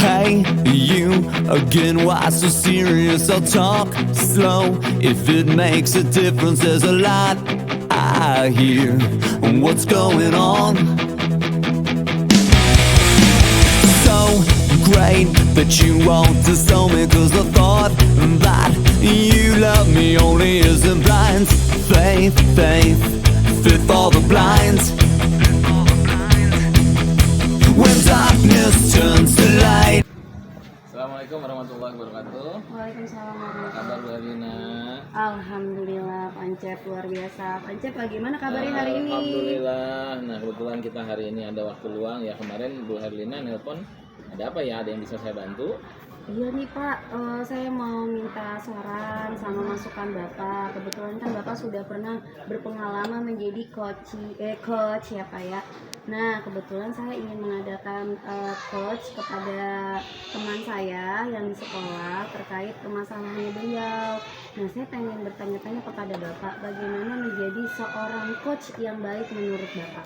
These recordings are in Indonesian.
Hey, you again, why so serious? I'll talk slow if it makes a difference. There's a lot I hear. What's going on? So great that you want to sell me, 'cause I thought that you love me only as in blinds. Faith, faith, fit for the blinds. When darkness turns to light. Assalamualaikum warahmatullahi wabarakatuh. Waalaikumsalam warahmatullahi Kabar Bu Herlina? Alhamdulillah, Pancep luar biasa. Pancep, bagaimana kabarnya hari ini? Alhamdulillah. Nah, kebetulan kita hari ini ada waktu luang ya. Kemarin Bu Herlina nelpon. Ada apa ya? Ada yang bisa saya bantu? Iya nih Pak, saya mau minta saran sama masukan Bapak. Kebetulan kan Bapak sudah pernah berpengalaman menjadi coach ya Pak ya. Nah, kebetulan saya ingin mengadakan coach kepada teman saya yang di sekolah terkait permasalahannya beliau. Nah, saya pengen bertanya-tanya kepada Bapak, bagaimana menjadi seorang coach yang baik menurut Bapak?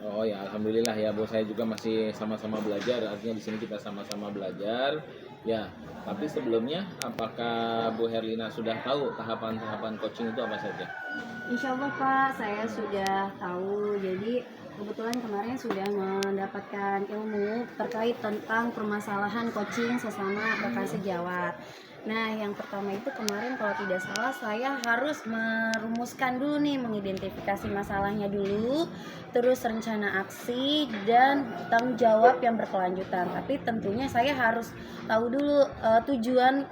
Oh ya, alhamdulillah ya Bu, saya juga masih sama-sama belajar. Artinya di sini kita sama-sama belajar. Ya, tapi sebelumnya apakah Bu Herlina sudah tahu tahapan-tahapan coaching itu apa saja? Insya Allah Pak, saya sudah tahu. Jadi kebetulan kemarin sudah mendapatkan ilmu terkait tentang permasalahan coaching sesama rekan sejawat. Nah, yang pertama itu kemarin kalau tidak salah saya harus merumuskan dulu nih, mengidentifikasi masalahnya dulu, terus rencana aksi dan tanggung jawab yang berkelanjutan. Tapi tentunya saya harus tahu dulu tujuan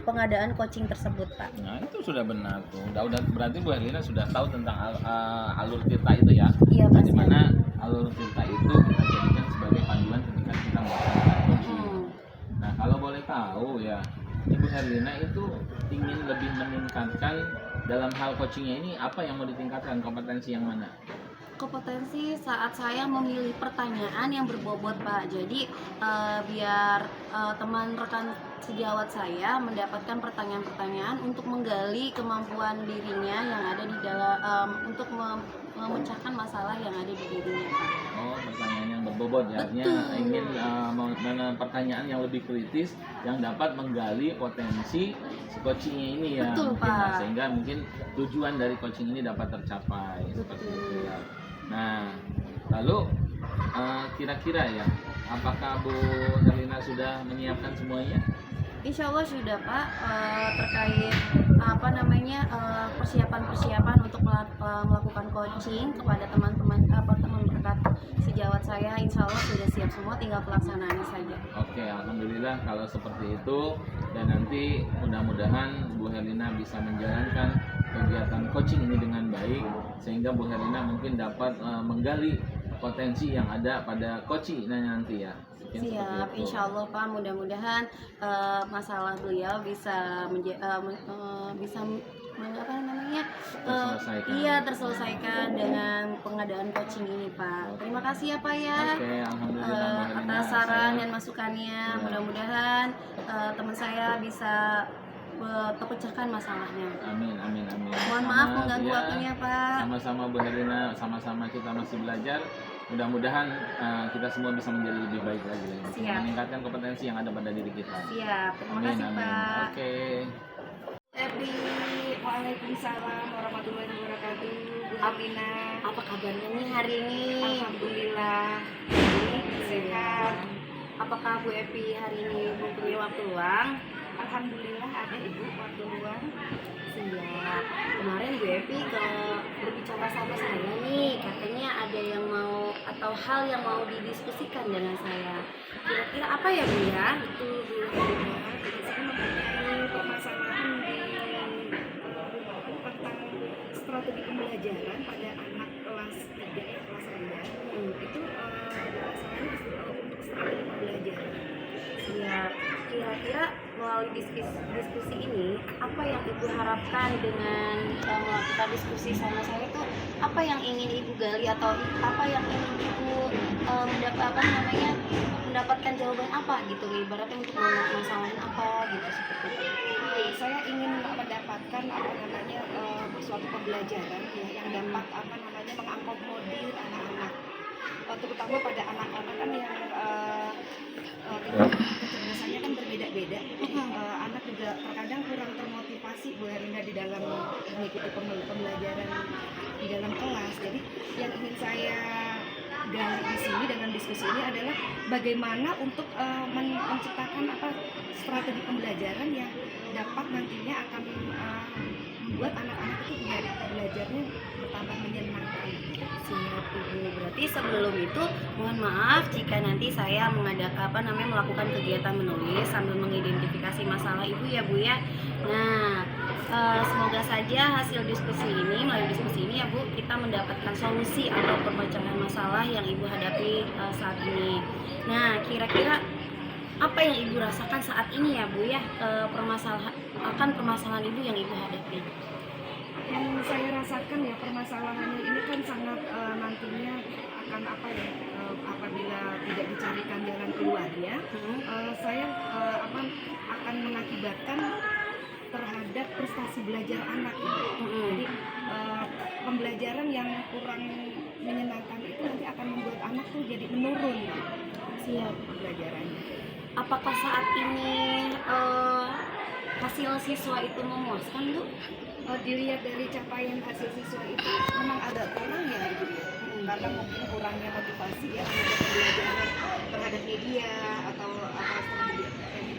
pengadaan coaching tersebut, Pak. Nah, itu sudah benar tuh. Udah berarti Bu Herlina sudah tahu tentang alur tirta itu ya. Iya, Nah, Pak. di mana alur tirta itu kita jadikan sebagai panduan ketika kita melakukan coaching. Nah, kalau boleh tahu ya, Ibu Herlina itu ingin lebih meningkatkan dalam hal coachingnya ini, apa yang mau ditingkatkan, kompetensi yang mana? Kompetensi saat saya memilih pertanyaan yang berbobot Pak. Jadi biar teman rekan sejawat saya mendapatkan pertanyaan-pertanyaan untuk menggali kemampuan dirinya yang ada di dalam untuk memecahkan masalah yang ada di dirinya Pak. Oh, pertanyaan yang berbobot ya, artinya ingin pertanyaan yang lebih kritis yang dapat menggali potensi si coachingnya ini ya. Betul, mungkin, Pak. Sehingga mungkin tujuan dari coaching ini dapat tercapai seperti itu ya. Nah, lalu kira-kira ya, apakah Bu Herlina sudah menyiapkan semuanya? Insya Allah sudah Pak, terkait persiapan untuk melakukan coaching kepada teman-teman teman berkat sejawat saya, Insya Allah sudah siap semua, tinggal pelaksanaannya saja. Oke, alhamdulillah kalau seperti itu, dan nanti mudah-mudahan Bu Herlina bisa menjalankan kegiatan coaching ini dengan baik sehingga Bu Herlina mungkin dapat menggali potensi yang ada pada coaching nanti ya. Mungkin Siap, insya Allah Pak, mudah-mudahan masalah beliau bisa terselesaikan dengan pengadaan coaching ini Pak. Terima kasih ya Pak ya. Oke, alhamdulillah Bu Herlina. Atas saran dan masukannya. Ya. Mudah-mudahan teman saya bisa terpecahkan masalahnya. Amin. Mohon maaf mengganggu waktunya Pak. Sama-sama Bu Herlina, sama-sama kita masih belajar. Mudah-mudahan kita semua bisa menjadi lebih baik lagi. Siap. Meningkatkan kompetensi yang ada pada diri kita. Siap, terima kasih Pak. Oke. Waalaikumsalam warahmatullahi wabarakatuh. Bu Herlina, Apa kabarnya nih hari ini? alhamdulillah sehat. Apakah Bu Epi hari ini mempunyai waktu luang? Alhamdulillah ada Ibu waktu luang. Siap. Kemarin Bu Epi berbicara sama saya nih, katanya ada yang mau atau hal yang mau didiskusikan dengan saya. Kira-kira apa ya Bu ya? Itu Bu Herlina, jadi saya mempunyai permasalahan tentang strategi pembelajaran pada anak kelas 3 ya, kelas rendah. Itu masalahnya untuk strategi pembelajaran. Siap. Kira-kira melalui diskusi ini, apa yang Ibu harapkan dengan melakukan diskusi sama saya itu, apa yang ingin Ibu gali atau apa yang ingin Ibu mendapatkan jawaban apa gitu, ibaratnya untuk masalahnya apa gitu, seperti itu. Saya ingin mendapatkan suatu pembelajaran ya yang dapat mengakomodir anak-anak, terutama pada anak-anak kan yang kecerdasannya kan berbeda-beda. Anak juga terkadang kurang termotivasi Bu Herlina di dalam mengikuti pembelajaran di dalam kelas. Jadi yang ingin saya gali di sini dengan diskusi ini adalah bagaimana untuk menciptakan strategi pembelajaran yang dapat nantinya akan membuat anak-anak itu belajarnya bertambah menyenangkan. Siap Ibu. Berarti sebelum itu mohon maaf jika nanti saya melakukan kegiatan menulis sambil mengidentifikasi masalah Ibu ya Bu ya. Nah, semoga saja hasil melalui diskusi ini ya Bu, kita mendapatkan solusi atau pemecahan masalah yang Ibu hadapi saat ini. Nah, kira-kira apa yang Ibu rasakan saat ini ya Bu ya, permasalahan Ibu yang Ibu hadapi? Yang saya rasakan ya, permasalahannya ini kan sangat nantinya akan apabila tidak dicarikan jalan keluarnya, saya akan mengakibatkan terhadap prestasi belajar anak itu. Jadi pembelajaran yang kurang menyenangkan itu nanti akan membuat anak tuh jadi menurun. Siap. Pembelajarannya. Apakah saat ini hasil siswa itu memuaskan Bu? Dilihat dari capaian hasil siswa itu memang agak kurang ya Ibu ya. Karena mungkin kurangnya motivasi ya terhadap pembelajaran terhadap media atau strategi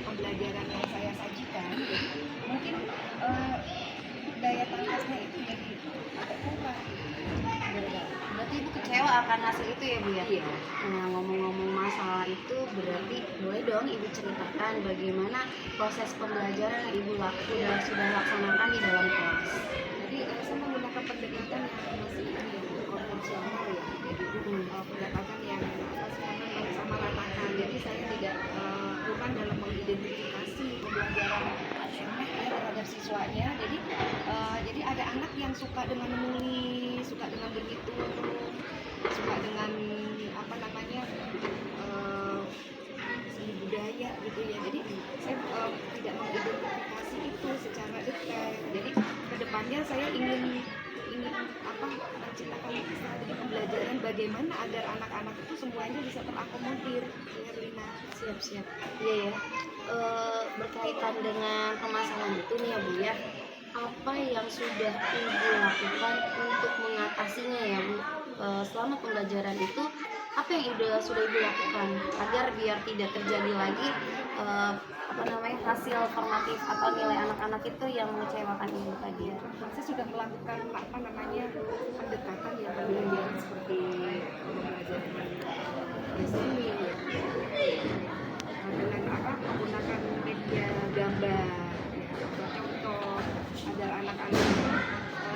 pembelajaran yang saya sajikan. Jadi mungkin daya tangkapnya itu jadi agak kurang. Berarti Ibu kecewa akan hasil itu ya Bu ya? Iya. Nah, ngomong-ngomong masalah itu, berarti boleh dong Ibu ceritakan bagaimana proses pembelajaran yang Ibu sudah laksanakan di dalam kelas. Jadi saya menggunakan pendekatan yang masih konvensional ya. Jadi pendekatan yang sama ratakan. Jadi saya tidak bukan dalam mengidentifikasi pembelajaran terhadap siswanya. Jadi ada anak yang suka dengan menulis, suka dengan berhitung, suka dengan seni budaya gitu ya. Jadi saya tidak mengidentifikasi itu secara detail. Jadi kedepannya saya ingin menciptakan strategi pembelajaran bagaimana agar anak-anak itu semuanya bisa terakomodir. Herlina. Siap-siap. Iya ya. Berkaitan dengan permasalahan itu nih ya Bu ya, apa yang sudah Ibu lakukan untuk mengatasinya ya Bu? Selama pembelajaran itu apa yang sudah Ibu lakukan agar biar tidak terjadi lagi hasil formatif atau nilai anak-anak itu yang mengecewakan Ibu tadi? Saya sudah melakukan pendekatan yang pembelajaran seperti pembelajaran resmi ya. Dengan menggunakan media gambar ya, contoh agar anak-anak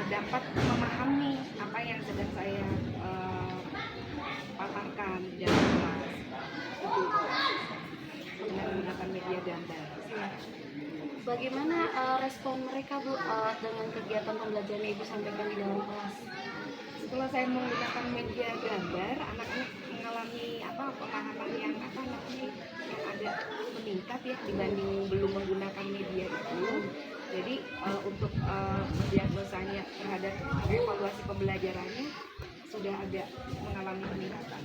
dapat memahami apa yang sedang saya paparkan di dalam kelas itu dengan menggunakan media gambar. Bagaimana respon mereka Bu dengan kegiatan pembelajaran yang Ibu sampaikan di dalam kelas? Setelah saya menggunakan media gambar, anak-anak mengalami pemahaman yang agak meningkat ya dibanding belum menggunakan media itu. Jadi untuk mendiagnosanya terhadap evaluasi pembelajarannya sudah agak mengalami peningkatan.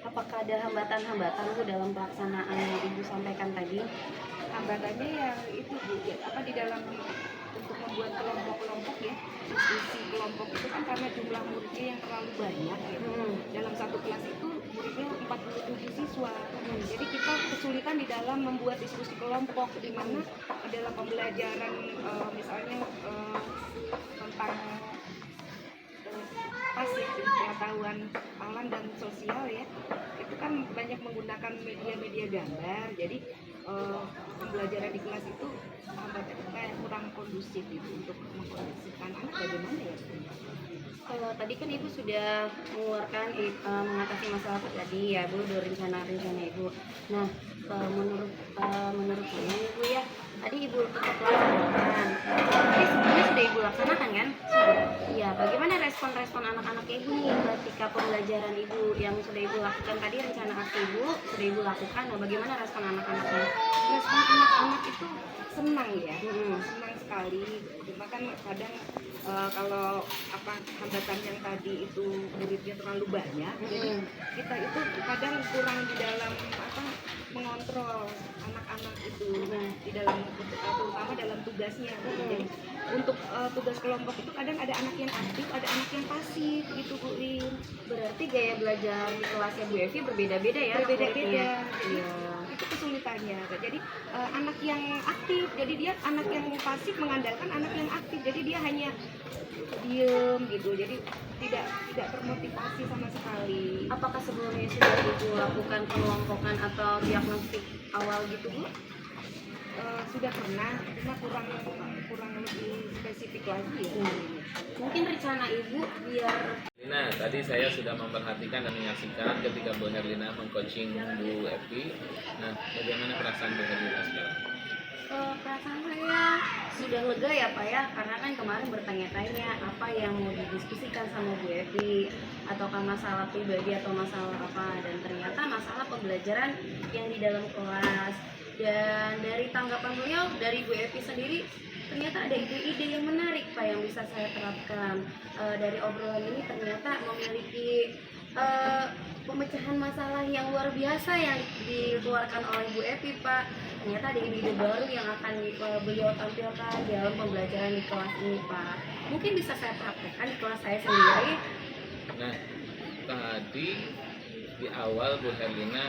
Apakah ada hambatan-hambatan Bu dalam pelaksanaan yang Ibu sampaikan tadi? Hambatannya yang itu Bu, di dalam untuk membuat kelompok-kelompok ya, diskusi kelompok itu kan karena jumlah muridnya yang terlalu banyak ya. Dalam satu kelas itu muridnya 47 siswa. Jadi kita kesulitan di dalam membuat diskusi kelompok di mana di dalam pembelajaran misalnya tentang pasif pengetahuan alam dan sosial ya, itu kan banyak menggunakan media-media gambar. Jadi pembelajaran di kelas itu kayak kurang kondusif itu untuk mengkondusifkan anak. Bagaimana ya? Tadi kan Ibu sudah mengeluarkan mengatasi masalah tadi ya Bu, dari rencana Ibu. Nah, menurut saya Ibu ya, tadi Ibu tetap laksanakan. Tapi sebelumnya sudah Ibu laksanakan kan? Iya. Bagaimana respon anak-anak Ibu nih ketika pembelajaran Ibu yang sudah Ibu lakukan tadi, rencana aksi Ibu sudah Ibu lakukan? Nah, bagaimana respon anak-anaknya? Respon anak-anak itu senang ya, senang sekali. Cuma kan kadang kalau hambatan yang tadi itu muridnya terlalu banyak, jadi kita itu kadang kurang di dalam dalam terutama dalam tugasnya. Jadi untuk tugas kelompok itu kadang ada anak yang aktif, ada anak yang pasif gitu Bu Lin. Berarti gaya belajar di kelasnya Bu Evi berbeda-beda ya? Berbeda-beda. Jadi, Iya. itu kesulitannya. Jadi anak yang aktif, jadi dia anak yang pasif mengandalkan anak yang aktif. Jadi dia hanya diem gitu. Jadi tidak termotivasi sama sekali. Apakah sebelumnya sudah Ibu lakukan pengelompokan atau diagnostik awal gitu Bu? Sudah pernah, cuma kurang lebih spesifik lagi ya. Mungkin rencana Ibu biar Nah, tadi saya sudah memperhatikan dan menyaksikan ketika Bu Herlina mengcoaching Bu Evi. Nah, bagaimana perasaan Bu Herlina sekarang? perasaan saya sudah lega ya Pak ya, karena kan kemarin bertanya-tanya apa yang mau didiskusikan sama Bu Evi, ataukah masalah pribadi atau masalah apa, dan ternyata masalah pembelajaran yang di dalam kelas. Dan dari tanggapan beliau, dari Bu Evi sendiri, ternyata ada ide-ide yang menarik Pak yang bisa saya terapkan. Dari obrolan ini ternyata memiliki pemecahan masalah yang luar biasa yang dikeluarkan oleh Bu Evi Pak. Ternyata ada ide-ide baru yang akan beliau tampilkan dalam pembelajaran di kelas ini Pak. Mungkin bisa saya praktekkan di kelas saya sendiri. Nah, tadi di awal Bu Herlina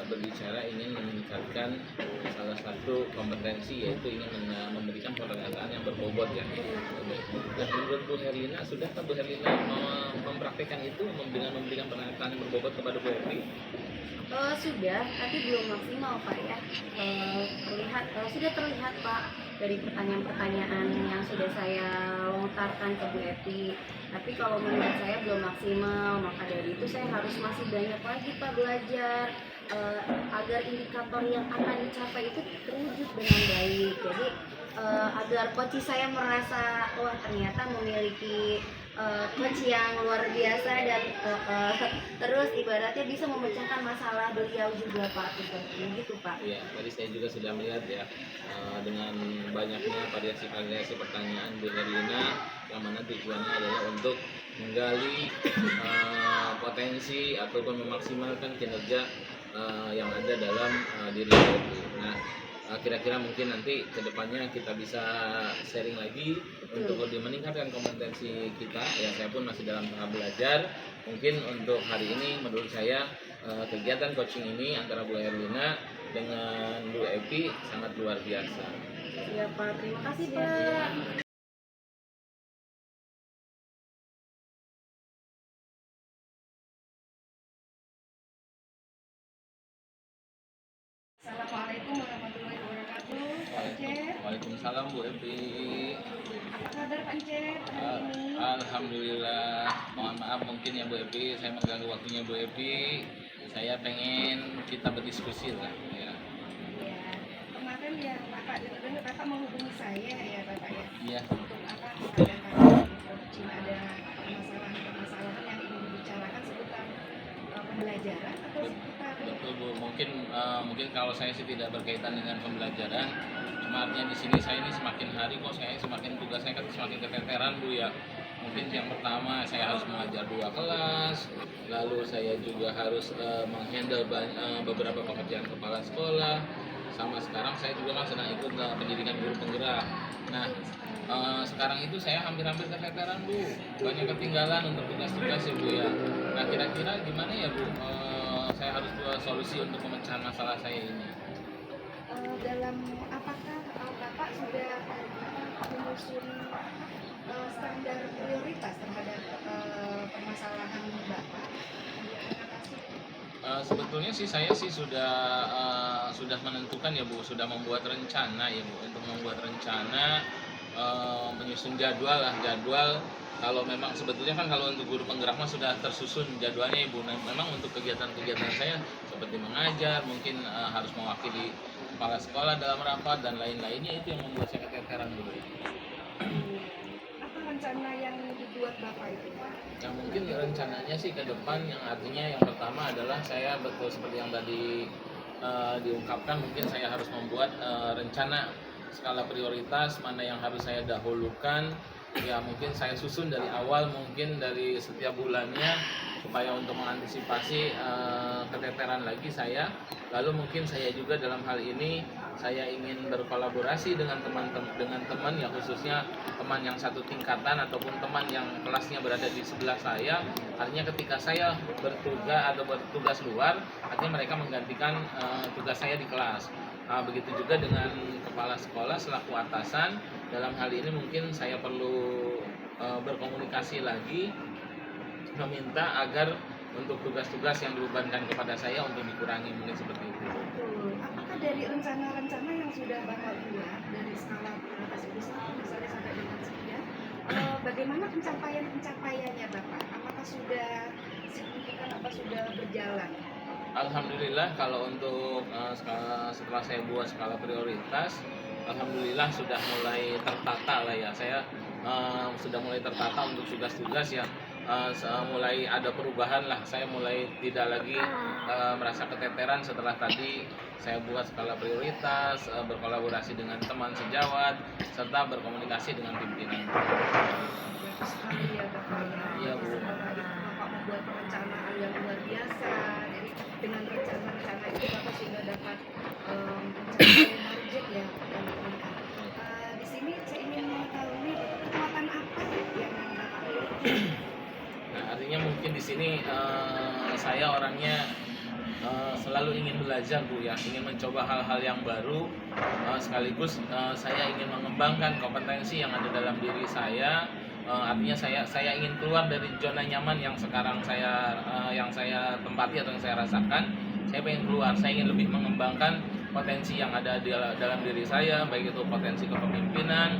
berbicara ingin meningkatkan salah satu kompetensi, yaitu ingin memberikan pernyataan yang berbobot ya. Dan menurut Bu Herlina, sudahkah Bu Herlina mempraktekkan itu dengan memberikan pernyataan yang berbobot kepada Bu Evi? Sudah, tapi belum maksimal Pak ya. Sudah terlihat Pak dari pertanyaan-pertanyaan yang sudah saya lontarkan ke Bu Evi. Tapi kalau menurut saya belum maksimal, maka dari itu saya harus masih banyak lagi Pak belajar agar indikator yang akan dicapai itu terwujud dengan baik. Jadi agar coach saya merasa wah ternyata memiliki coach yang luar biasa dan terus ibaratnya bisa memecahkan masalah beliau juga Pak, gitu Pak. Ya, tadi saya juga sudah melihat ya dengan banyaknya variasi-variasi pertanyaan Bu Herlina, yang mana tujuannya adalah untuk menggali potensi ataupun memaksimalkan kinerja yang ada dalam diri Bu Evi. Nah, kira-kira mungkin nanti kedepannya kita bisa sharing lagi untuk lebih meningkatkan kompetensi kita. Ya, saya pun masih dalam tahap belajar. Mungkin untuk hari ini menurut saya kegiatan coaching ini antara Bu Herlina dengan Bu Evi sangat luar biasa. Ya Pak, terima kasih Pak. Assalamualaikum warahmatullahi wabarakatuh. Pak Encep, Waalaikumsalam Bu Evi. apa kabar Pak Encep hari ini? Alhamdulillah. Mohon maaf mungkin ya Bu Evi, saya mengganggu waktunya Bu Evi. Saya pengen kita berdiskusi lah ya. Ya, kemarin ya Bapak dengar Bapak menghubungi saya ya Bapak ya. Iya. Untuk apa? Kadang-kadang coaching ada permasalahan-permasalahan yang ingin dibicarakan seputar pembelajaran atau seputar Betul Bu, mungkin kalau saya sih tidak berkaitan dengan pembelajaran, cuma artinya di sini saya ini semakin hari kok saya semakin tugas saya semakin keteteran Bu ya. Mungkin yang pertama saya harus mengajar 2 kelas, lalu saya juga harus menghandle beberapa pekerjaan kepala sekolah, sama sekarang saya juga kan sedang ikut pendidikan guru penggerak. Nah, sekarang itu saya hampir-hampir keteteran Bu, banyak ketinggalan untuk tugas-tugas ya Bu ya. Nah, kira-kira gimana ya Bu? Saya harus buat solusi untuk pemecahan masalah saya ini. dalam apakah Bapak sudah menyusun standar prioritas terhadap permasalahan Bapak? Sebetulnya sih saya sih sudah menentukan ya Bu, sudah membuat rencana ya Bu, untuk membuat rencana menyusun jadwal. Kalau memang sebetulnya kan kalau untuk guru penggerak mah sudah tersusun jadwalnya Ibu. Nah, memang untuk kegiatan-kegiatan saya seperti mengajar, mungkin harus mewakili kepala sekolah dalam rapat dan lain-lainnya, itu yang membuat saya keteteran dulu. Apa rencana yang dibuat Bapak itu? Yang mungkin rencananya sih ke depan, yang artinya yang pertama adalah saya betul seperti yang tadi diungkapkan, mungkin saya harus membuat rencana skala prioritas mana yang harus saya dahulukan. Ya mungkin saya susun dari awal, mungkin dari setiap bulannya, supaya untuk mengantisipasi keteteran lagi saya. Lalu mungkin saya juga dalam hal ini saya ingin berkolaborasi dengan teman ya, khususnya teman yang satu tingkatan ataupun teman yang kelasnya berada di sebelah saya. Artinya ketika saya bertugas luar, artinya mereka menggantikan tugas saya di kelas. Begitu juga dengan kepala sekolah selaku atasan. Dalam hal ini mungkin saya perlu berkomunikasi lagi, meminta agar untuk tugas-tugas yang dibebankan kepada saya untuk dikurangi, mungkin seperti itu. Betul. Apakah dari rencana-rencana yang sudah Bapak buat dari skala prioritas besar misalnya sampai dengan sekian, bagaimana pencapaiannya Bapak? Apakah sudah signifikan, apa sudah berjalan? Alhamdulillah kalau untuk setelah saya buat skala prioritas, alhamdulillah sudah mulai tertata lah ya. Saya sudah mulai tertata untuk tugas-tugas yang mulai ada perubahan lah. Saya mulai tidak lagi merasa keteteran setelah tadi saya buat skala prioritas, berkolaborasi dengan teman sejawat, serta berkomunikasi dengan pimpinan. Bagus sekali ya Bapak ya. Iya, Bu. Bapak membuat perencanaan yang luar biasa. Jadi dengan rencana-rencana itu Bapak sudah dapat mencapai target ya yang diinginkan. Di sini saya ingin mengetahui kekuatan apa yang Bapak miliki. Nah, artinya mungkin di sini saya orangnya selalu ingin belajar Bu ya, ingin mencoba hal-hal yang baru, sekaligus saya ingin mengembangkan kompetensi yang ada dalam diri saya. Artinya saya ingin keluar dari zona nyaman yang sekarang yang saya tempati atau yang saya rasakan. Saya ingin keluar, saya ingin lebih mengembangkan potensi yang ada di dalam diri saya, baik itu potensi kepemimpinan,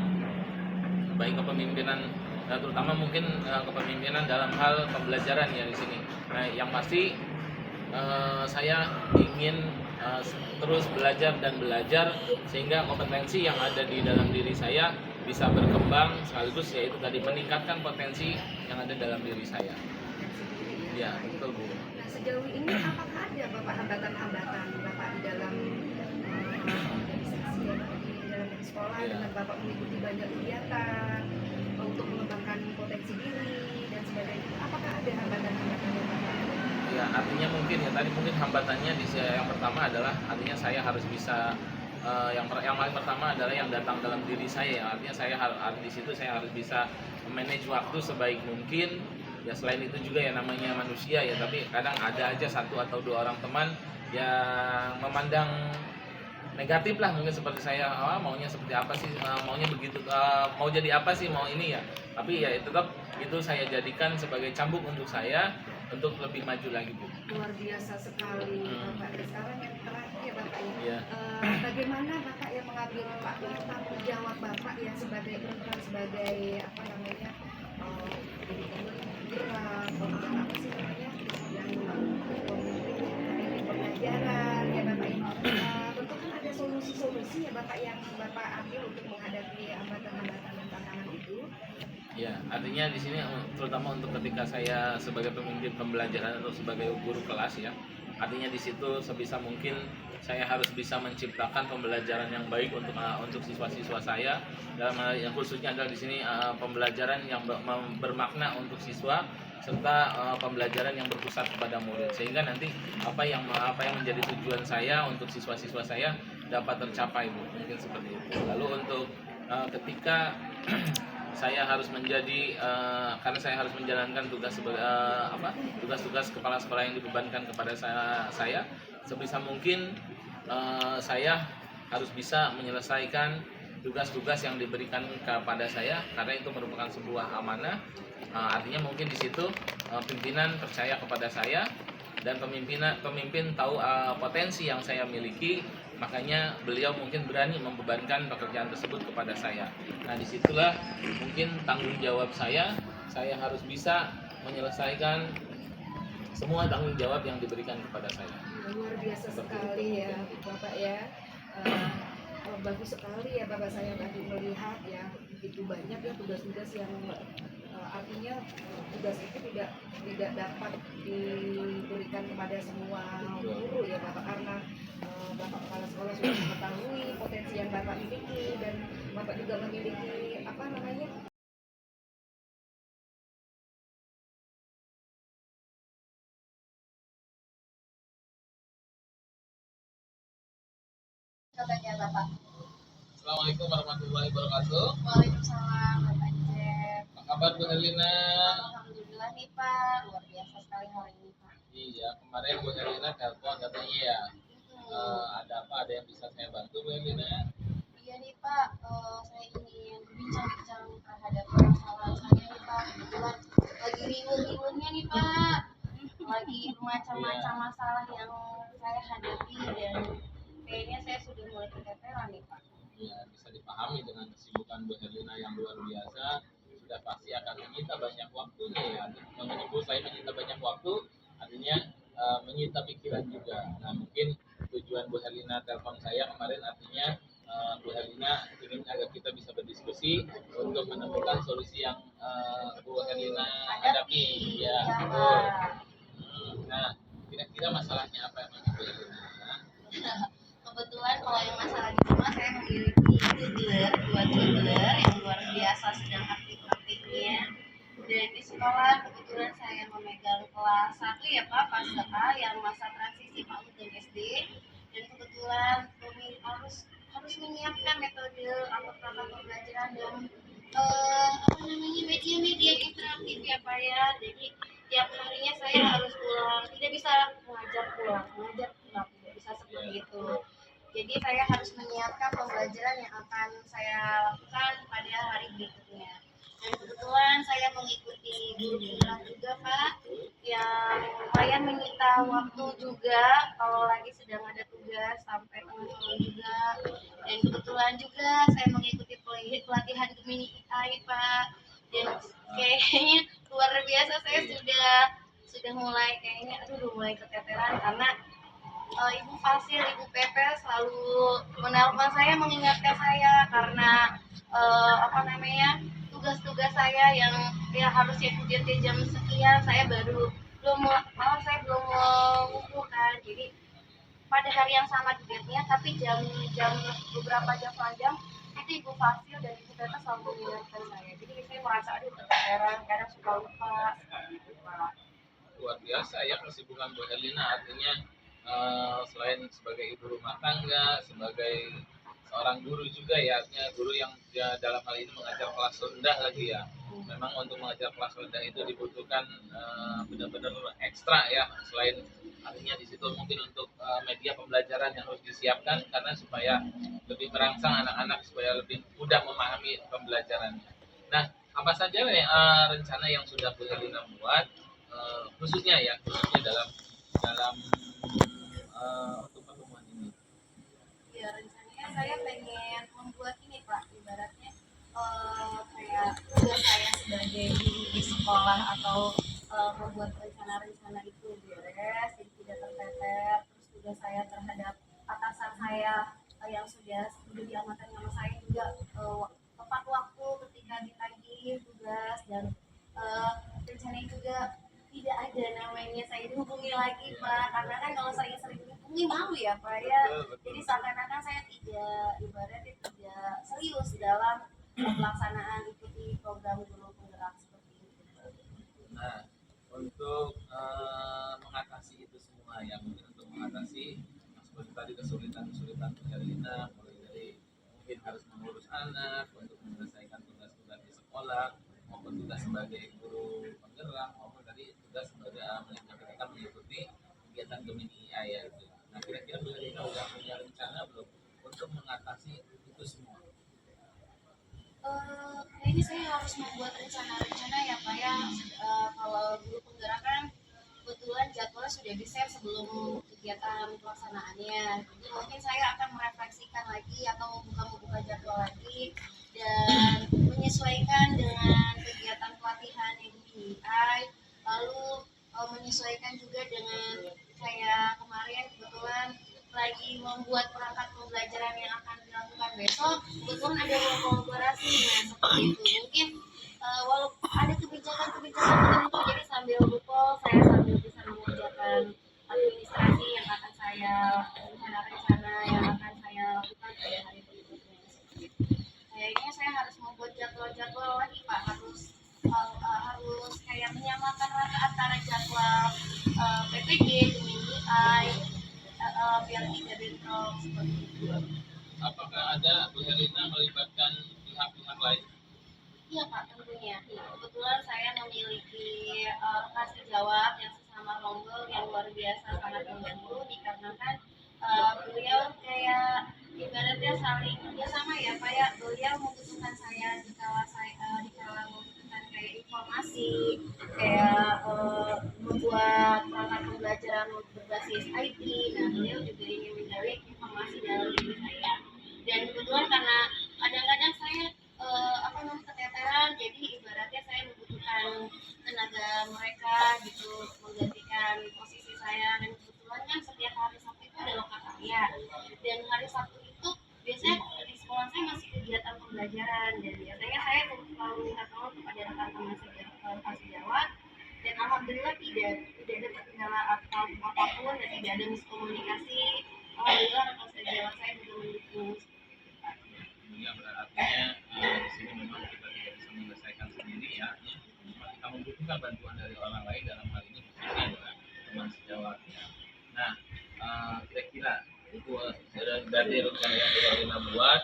terutama mungkin kepemimpinan dalam hal pembelajaran ya di sini. Nah, yang pasti saya ingin terus belajar dan belajar sehingga kompetensi yang ada di dalam diri saya bisa berkembang, sekaligus yaitu tadi meningkatkan potensi yang ada dalam diri saya. Ya, betul Bu. Nah, sejauh ini apakah ada Bapak hambatan-hambatan Bapak di dalam organisasi ya, di dalam sekolah Iya. dengan Bapak mengikuti banyak kegiatan untuk mengembangkan potensi diri dan sebagainya. Apakah ada hambatan-hambatan yang Bapak ada? Ya, artinya mungkin ya tadi mungkin hambatannya yang pertama adalah artinya saya harus bisa yang paling pertama adalah yang datang dalam diri saya ya. Artinya di situ saya harus bisa manage waktu sebaik mungkin. Ya selain itu juga ya namanya manusia ya, tapi kadang ada aja satu atau dua orang teman yang memandang negatif lah, mungkin seperti saya maunya seperti apa sih, maunya begitu, mau jadi apa sih, mau ini ya. Tapi ya tetap itu saya jadikan sebagai cambuk untuk saya untuk lebih maju lagi Bu. Luar biasa sekali Bapak. Dan sekarang yang terakhir ya Bapak ya. Iya. Bagaimana Bapak yang mengambil tanggung jawab Bapak yang sebagai apa namanya jadi pemimpin apa sih namanya yang pemimpin pembelajaran ya Bapak ya. Tentu kan ada solusi-solusi ya Bapak yang Bapak ambil untuk menghadapi hambatan-hambatan dan tantangan itu. Ya, artinya di sini terutama untuk ketika saya sebagai pemimpin pembelajaran atau sebagai guru kelas ya, artinya di situ sebisa mungkin saya harus bisa menciptakan pembelajaran yang baik untuk siswa-siswa saya, dalam hal yang khususnya adalah di sini pembelajaran yang bermakna untuk siswa, serta pembelajaran yang berpusat kepada murid, sehingga nanti apa yang menjadi tujuan saya untuk siswa-siswa saya dapat tercapai Bu, mungkin seperti itu. Lalu untuk ketika saya harus karena saya harus menjalankan tugas-tugas kepala sekolah yang dibebankan kepada saya sebisa mungkin saya harus bisa menyelesaikan tugas-tugas yang diberikan kepada saya, karena itu merupakan sebuah amanah. Artinya mungkin di situ pimpinan percaya kepada saya dan pemimpin tahu potensi yang saya miliki, makanya beliau mungkin berani membebankan pekerjaan tersebut kepada saya. Nah, disitulah mungkin tanggung jawab saya harus bisa menyelesaikan semua tanggung jawab yang diberikan kepada saya. Luar biasa sekali ya Bapak ya. Bagus sekali ya Bapak, saya tadi melihat ya begitu banyak ya tugas-tugas yang artinya tugas itu tidak dapat diberikan kepada semua guru ya Bapak, karena Bapak kepala sekolah sudah mengetahui potensi yang Bapak miliki dan Bapak juga memiliki apa namanya Bapak Bapak. Assalamualaikum warahmatullahi wabarakatuh. Waalaikumsalam Bapak Cep. Apa kabar Bu Herlina? Alhamdulillah nih Pak, luar biasa sekali hari ini Pak. Iya, kemarin Bu Herlina telepon katanya ya. Ada apa? Ada yang bisa saya bantu Bu Herlina? Iya nih Pak, saya ingin berbincang-bincang terhadap permasalahan saya nih Pak. Kebetulan lagi riwuh-riwuhnya nih Pak, lagi macam-macam masalah yang saya hadapi dan kayaknya saya sudah mulai keteteran nih Pak. Ya, bisa dipahami dengan kesibukan Bu Herlina yang luar biasa, sudah pasti akan menyita banyak waktunya ya. Menyebut saya menyita banyak waktu, artinya menyita pikiran juga. Nah, mungkin tujuan Bu Herlina telepon saya kemarin artinya Bu Herlina ingin agar kita bisa berdiskusi untuk menemukan solusi yang Bu Herlina hadapi. Ya, betul. Nah, kira-kira masalahnya apa yang Bu Herlina? Kebetulan kalau yang masalah di rumah saya memiliki dua toddler yang luar biasa sedang aktif-aktifnya. Dan di sekolah kebetulan saya memegang kelas 1 ya Pak, fase A yang masa transisi PAUD dan SD. Dan kebetulan kami harus menyiapkan metode atau perangkat pembelajaran dan media-media interaktif ya Pak ya. Jadi tiap harinya saya harus pulang, tidak bisa mengajar pulang, tidak bisa seperti itu. Jadi saya harus menyiapkan pembelajaran yang akan saya lakukan pada hari berikutnya. Dan kebetulan saya mengikuti guru penggerak juga Pak, yang lumayan menyita waktu juga kalau lagi sedang ada tugas sampai tengah malam juga. Dan kebetulan juga saya mengikuti pelatihan Gemini AI Pak. Dan kayaknya luar biasa, saya sudah mulai kayaknya mulai keteteran karena Ibu Fasil, Ibu Pepe selalu menelpon saya mengingatkan saya karena tugas-tugas saya yang harusnya dikerjain jam sekian saya belum mengumpulkan. Jadi pada hari yang sama tugasnya tapi beberapa jam selanjang itu Ibu Fasil dan Ibu Pepe selalu mengingatkan saya. Jadi saya merasa keteteran, kadang suka lupa. Luar biasa ya kesibukan Bu Herlina, artinya selain sebagai ibu rumah tangga, sebagai seorang guru juga ya, artinya guru yang ya, dalam hal ini mengajar kelas rendah lagi ya. Memang untuk mengajar kelas rendah itu dibutuhkan benar-benar ekstra ya. Selain artinya di situ mungkin untuk media pembelajaran yang harus disiapkan karena supaya lebih merangsang anak-anak supaya lebih mudah memahami pembelajarannya. Nah, apa saja rencana yang sudah Bu Herlina buat khususnya dalam untuk pertemuan ini? Ya rencananya saya pengen membuat ini Pak, ibaratnya kayak tugas saya sebagai guru di sekolah atau membuat rencana-rencana itu beres, jadi tidak terteter. Terus tugas saya terhadap atasan saya yang sudah diamankan sama saya juga tepat waktu ketika ditagih tugas dan rencananya juga tidak ada namanya saya dihubungi lagi Pak, karena kan kalau sering-sering dihubungi malu ya Pak ya. Jadi seakan-akan saya ibaratnya tidak serius dalam pelaksanaan ikuti program guru penggerak seperti itu. Nah, untuk mengatasi itu semua ya, mungkin untuk mengatasi seperti tadi kesulitan Bu Herlina, mulai dari mungkin harus mengurus anak untuk menyelesaikan tugas-tugas di sekolah maupun tugas sebagai guru penggerak maupun tadi tugas sebagai ketika mengikuti kegiatan Gemini AI ya itu. Nah, kira-kira Bu Herlina sudah punya rencana belum untuk mengatasi itu semua? Ini saya harus membuat rencana-rencana ya Pak ya. Kalau guru penggerak kan kebetulan jadwalnya sudah di-set sebelum kegiatan pelaksanaannya. Jadi mungkin saya akan merefleksikan lagi atau membuka jadwal lagi dan menyesuaikan dengan kegiatan pelatihan yang dimiliki, lalu menyesuaikan juga dengan kayak kemarin kebetulan lagi membuat perangkat pembelajaran yang akan dilakukan besok, kebetulan ada kolaborasi. Nah seperti itu mungkin walaupun ada kebijakan-kebijakan tertentu, jadi sambil berkol saya sambil bisa mengerjakan administrasi yang akan saya rencana yang akan saya lakukan pada hari berikutnya. Kayaknya saya harus membuat jadwal lagi Pak, harus kayak menyamakan rata antara jadwal PPG, Gemini AI, biar tidak bentrok seperti itu. Apakah ada Bu Herlina melibatkan pihak-pihak lain? Iya Pak, tentunya. Kebetulan saya memiliki rekan sejawat yang sesama ronggol yang luar biasa sangat membantu dikarenakan beliau kayak ibaratnya saling ya sama ya Pak ya, beliau membutuhkan saya dikala membutuhkan kayak informasi kayak membuat perangkat pembelajaran berbasis IT. Nah beliau juga ingin menggali informasi dalam diri saya, dan kebetulan karena kadang-kadang saya apa namanya keteteran, jadi ibaratnya saya membutuhkan tenaga mereka gitu menggantikan posisi saya, dan kebetulan kan setiap hari Sabtu itu ada lokakarya, dan hari Sabtu itu biasanya di sekolah saya masih kegiatan pembelajaran, dan biasanya saya selalu minta tolong kepada rekan-rekan sejawat, dan alhamdulillah tidak ada kendala atau apapun dan tidak ada miskomunikasi. Alhamdulillah rekan sejawat saya juga mendukung. Yang artinya di sini memang kita tidak bisa menyelesaikan sendiri ya. Cuma kita membutuhkan bantuan dari orang lain, dalam hal ini khususnya adalah teman sejawatnya. Nah, kira-kira itu dari rencana yang Bu Herlina buat,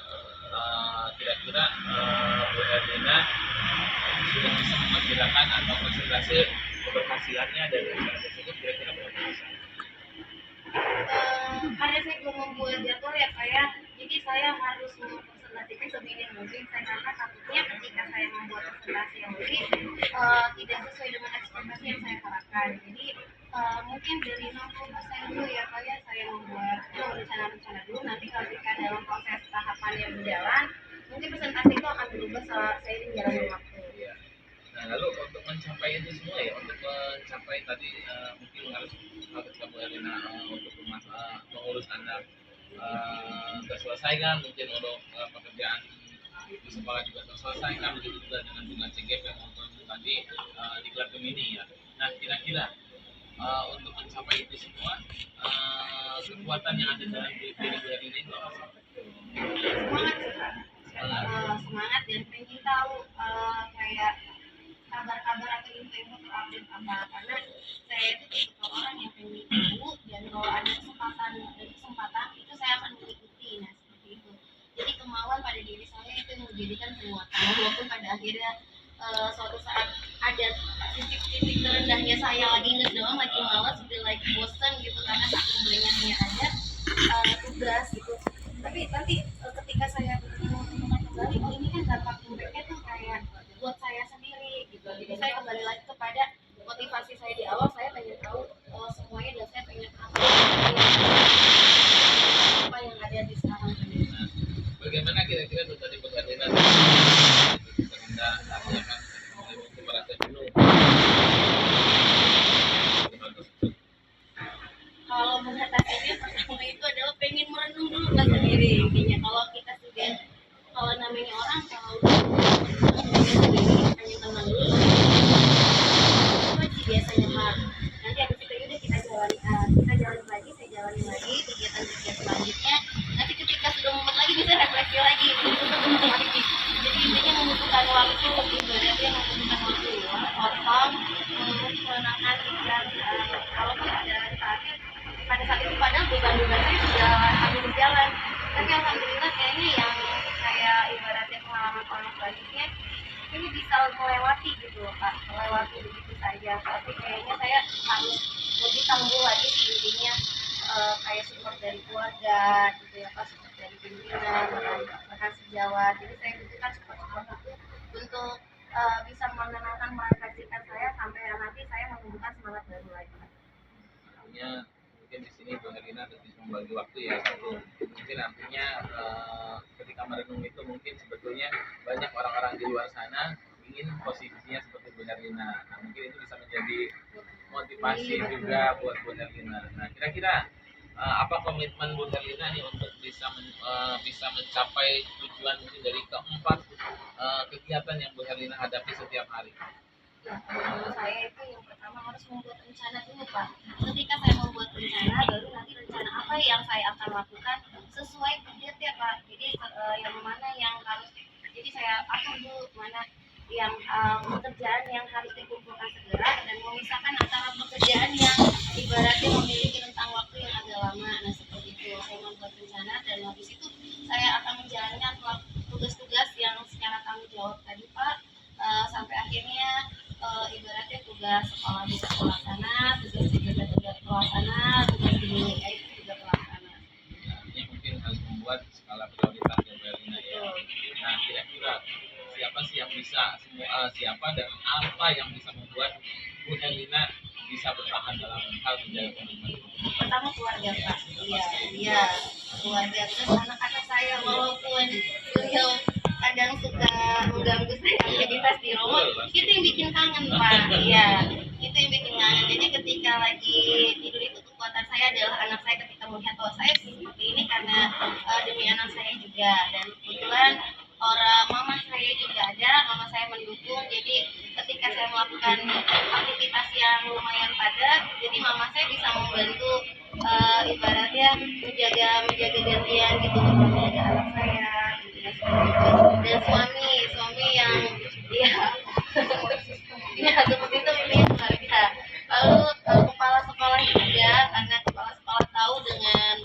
kira-kira Bu Herlina sudah bisa memperkirakan atau persentase keberhasilannya dari rencana tersebut kira-kira berapa persen? Karena saya belum membuat jadwal ya Pak ya, jadi saya harus mempresentasikan seminim mungkin, saya karena takutnya ketika saya membuat presentasi yang lebih tidak sesuai dengan ekspektasi yang saya harapkan. Jadi mungkin dari 60% dulu ya Pak ya, saya membuat rencana-rencana dulu, nanti ketika dalam proses tahapan yang berjalan mungkin presentasi itu akan berubah seiring jalannya waktu. Ya. Nah, lalu untuk mencapai itu semua ya, untuk mencapai tadi mungkin harus ketika Bu Herlina untuk mengurus anak terselesaikan, mungkin untuk pekerjaan di sekolah juga terselesaikan, begitu juga dengan CGP maupun tadi diklat Gemini ya. Nah, kira-kira untuk mencapai itu semua kekuatan yang ada dalam diri Bu Herlina itu apa sih? Semangat sih Pak. Semangat dan pengen tahu kayak kabar-kabar atau info-info terupdate apa, karena saya itu tipe orang yang pengen tahu, dan kalau ada kesempatan itu saya akan mengikuti. Nah seperti itu, jadi kemauan pada diri saya itu yang menjadikan penguatan, walaupun pada akhirnya suatu saat ada titik-titik terendahnya saya lagi ngedown, lagi malas, lagi bosan gitu karena saking banyaknya ada tugas gitu. Tapi nanti ketika saya menemukan kembali, oh ini kan dampak impactnya tuh kayak buat saya sendiri gitu. Jadi saya kembali lagi kepada motivasi saya di awal, saya pengen tahu semuanya, dan saya pengen apa yang ada di sekarang ini. Nah, bagaimana kira-kira untuk tadi Bu Herlina sehingga artinya kan mungkin merasa jenuh. Kalau mengatasinya pertama itu adalah pengen merenung dulu Pak sendiri. Intinya kalau namanya orang kalau pengen sendiri, pengen tenang dulu, itu aja biasanya Pak. Nanti habis itu udah kita jalani lagi, saya jalani lagi kegiatan-kegiatan selanjutnya. Nanti ketika sudah mumet lagi bisa refleksi lagi, lagi. Jadi intinya membutuhkan waktu, ibaratnya membutuhkan waktu kosong untuk menenangkan pikiran. Kalaupun pada saat itu padahal beban-beban saya sudah ambil berjalan, tapi alhamdulillah kayaknya yang kayak ibaratnya pengalaman orang selanjutnya ini bisa melewati gitu loh Pak, melewati begitu saja. Tapi kayaknya saya harus lebih tangguh lagi sih intinya, kayak support dari keluarga gitu ya Pak, support dari pimpinan dan rekan sejawat. Jadi saya butuhkan support itu untuk bisa menenangkan, merefleksikan saya sampai nanti saya menumbuhkan semangat baru lagi. Artinya mungkin di sini Bu Herlina lebih membagi waktu ya, satu mungkin artinya ketika merenung itu mungkin sebetulnya banyak orang-orang di luar sana ingin posisinya seperti Bu Herlina. Nah mungkin itu bisa menjadi motivasi juga buat Bu Herlina. Nah kira-kira apa komitmen Bu Herlina nih untuk bisa mencapai tujuan mungkin dari keempat kegiatan yang Bu Herlina hadapi setiap hari? Ya, menurut saya itu yang pertama harus membuat rencana dulu Pak. Ketika saya membuat rencana, baru nanti rencana apa yang saya akan lakukan sesuai budget ya Pak. Jadi yang mana yang harus, jadi saya atur dulu mana pekerjaan yang harus dikumpulkan segera dan memisahkan antara pekerjaan yang ibaratnya memiliki rentang waktu yang agak lama. Nah seperti itu saya membuat rencana dan habis itu saya akan menjalankan tugas-tugas yang secara tanggung jawab tadi Pak, sampai akhirnya ibaratnya tugas sekolah bisa terlaksana, tugas juga terlaksana, tugas di itu juga terlaksana. Ini mungkin harus membuat skala prioritas ya Bu Herlina ya. Nah, kira-kira siapa sih yang bisa siapa dan apa yang bisa membuat Bu Herlina bisa bertahan dalam hal menjaga komitmen? Pertama keluarga Pak, iya keluarga, terus anak-anak saya walaupun beliau kadang suka mengganggu saya aktivitas di rumah, itu yang bikin kangen Pak. Iya, itu yang bikin kangen. Jadi ketika lagi tidur itu kekuatan saya adalah anak saya ketika melihat bahwa saya seperti ini karena demi anak saya juga, dan kebetulan orang mama saya juga ada, mama saya mendukung. Jadi ketika saya melakukan aktivitas yang lumayan padat, jadi mama saya bisa membantu ibaratnya menjaga gantian gitu untuk menjaga anak saya gitu ya, seperti itu. Dan suami yang ya ya seperti itu ini keluarga. Lalu kepala sekolah juga, karena kepala sekolah tahu dengan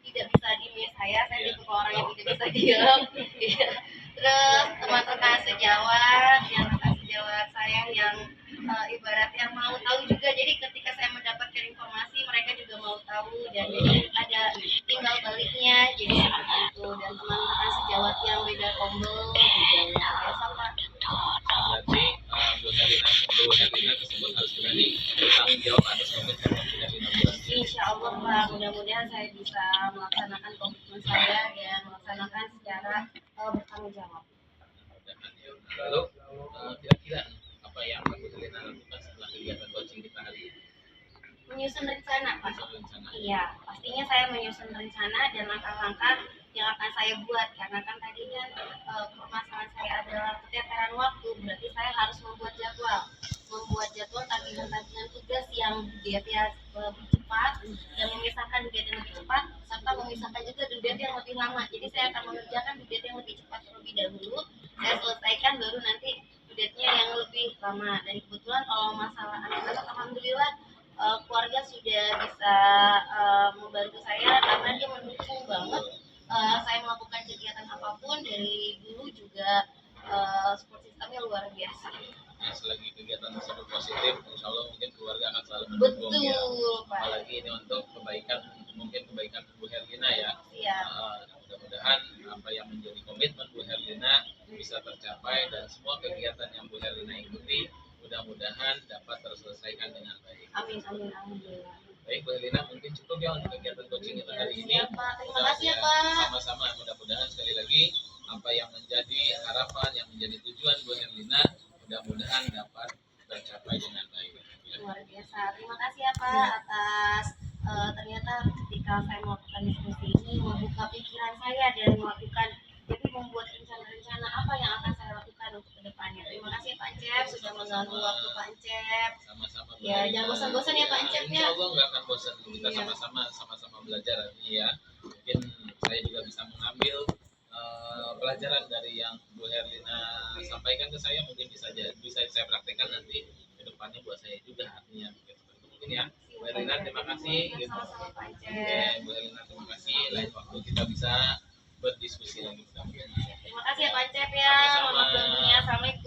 tidak bisa diem saya tipe orang yang tidak bisa diem. Iya. Terus teman-teman sejawat saya yang ibaratnya mau tahu juga, jadi ketika saya mendapatkan informasi mereka juga mau tahu, dan jadi ada timbal baliknya, jadi seperti itu. Dan teman-teman sejawat yang beda kombel juga ya sama. Berarti Bu Herlina tersebut harus berani bertanggung jawab atas komitmen yang sudah dilakukan. Insya Allah Pak, mudah-mudahan saya bisa melaksanakan komitmen saya dan melaksanakan secara bertanggung jawab. Lalu kira-kira apa yang Bu Herlina lakukan setelah kegiatan coaching kita hari ini? Menyusun rencana Pak. Menyusun rencana. Iya, pastinya saya menyusun rencana dan langkah-langkah yang akan saya buat, karena kan tadi kan permasalahan saya adalah keteteran waktu, berarti saya harus membuat jadwal tagihan tugas yang dia lebih cepat dan memisahkan due yang lebih cepat, serta memisahkan juga due yang lebih lama. Jadi saya akan mengerjakan due yang lebih cepat terlebih dahulu, saya selesaikan baru nanti due-nya yang lebih lama. Dan kebetulan kalau masalah anak-anak alhamdulillah keluarga sudah bisa membantu saya karena dia mendukung banget saya melakukan kegiatan apapun. Dari dulu juga support sistemnya luar biasa. Nah, selagi kegiatan tersebut positif, insya Allah mungkin keluarga akan selalu mendukung ya. Pak. Apalagi ini untuk kebaikan Bu Herlina ya. Iya. Mudah-mudahan apa yang menjadi komitmen Bu Herlina bisa tercapai dan semua kegiatan yang Bu Herlina ikuti mudah-mudahan dapat terselesaikan dengan baik. Amin. Alhamdulillah. Baik Bu Herlina, mungkin cukup ya untuk kegiatan coaching kita hari ini. Siap, Pak. Terima kasih ya Pak. Sama-sama, mudah-mudahan sekali lagi apa yang menjadi harapan, yang menjadi tujuan Bu Herlina mudah-mudahan dapat tercapai dengan baik. Luar biasa. Terima kasih ya Pak atas ternyata ketika saya melakukan diskusi ini membuka pikiran saya dan membuat rencana-rencana apa yang akan saya lakukan untuk kedepannya. Terima kasih Pak Encep sudah mengganggu waktu Pak Encep. Sama-sama. Ya, jangan bosan-bosan ya Pak Encep ya. Insya Allah nggak akan bosan. Kita sama-sama belajar ini ya. Mungkin saya juga bisa mengambil pelajaran dari yang Bu Herlina sampaikan ke saya, mungkin bisa saya praktekkan nanti ke depannya buat saya juga, artinya mungkin ya. Bu Herlina terima kasih gitu. Oke, Bu Herlina terima kasih, lain waktu kita bisa berdiskusi lagi. Terima kasih ya Pak Cep ya. Assalamualaikum.